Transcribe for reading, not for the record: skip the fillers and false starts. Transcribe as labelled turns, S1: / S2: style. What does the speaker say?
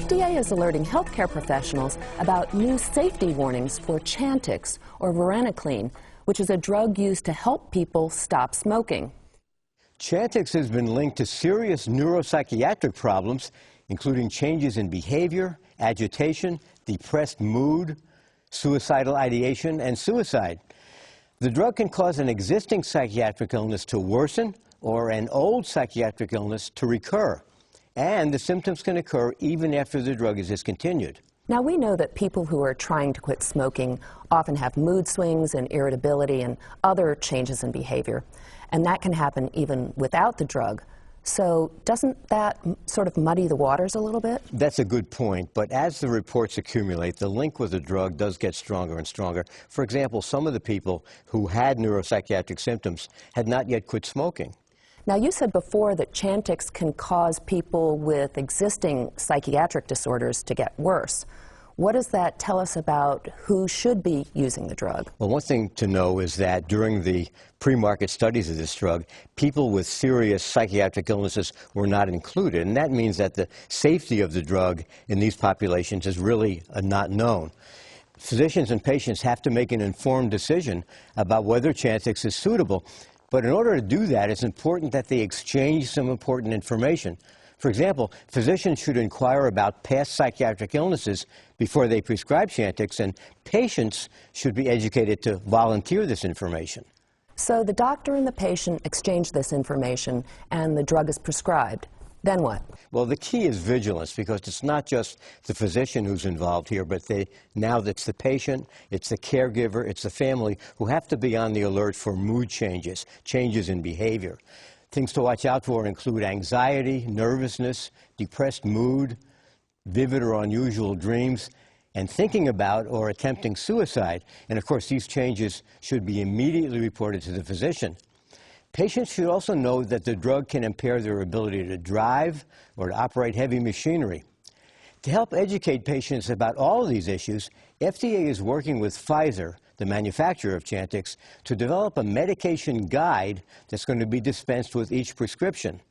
S1: FDA is alerting healthcare professionals about new safety warnings for Chantix, or varenicline, which is a drug used to help people stop smoking.
S2: Chantix has been linked to serious neuropsychiatric problems, including changes in behavior, agitation, depressed mood, suicidal ideation, and suicide. The drug can cause an existing psychiatric illness to worsen or an old psychiatric illness to recur. And the symptoms can occur even after the drug is discontinued.
S1: Now, we know that people who are trying to quit smoking often have mood swings and irritability and other changes in behavior, and that can happen even without the drug. So doesn't that sort of muddy the waters a little bit?
S2: That's a good point, but as the reports accumulate, the link with the drug does get stronger and stronger. For example, some of the people who had neuropsychiatric symptoms had not yet quit smoking.
S1: Now, you said before that Chantix can cause people with existing psychiatric disorders to get worse. What does that tell us about who should be using the drug?
S2: Well, one thing to know is that during the pre-market studies of this drug, people with serious psychiatric illnesses were not included, and that means that the safety of the drug in these populations is really not known. Physicians and patients have to make an informed decision about whether Chantix is suitable. But in order to do that, it's important that they exchange some important information. For example, physicians should inquire about past psychiatric illnesses before they prescribe Chantix, and patients should be educated to volunteer this information.
S1: So the doctor and the patient exchange this information, and the drug is prescribed. Then what?
S2: Well, the key is vigilance, because it's not just the physician who's involved here, but now it's the patient, it's the caregiver, it's the family who have to be on the alert for mood changes, changes in behavior. Things to watch out for include anxiety, nervousness, depressed mood, vivid or unusual dreams, and thinking about or attempting suicide. And of course, these changes should be immediately reported to the physician. Patients should also know that the drug can impair their ability to drive or to operate heavy machinery. To help educate patients about all of these issues, FDA is working with Pfizer, the manufacturer of Chantix, to develop a medication guide that's going to be dispensed with each prescription.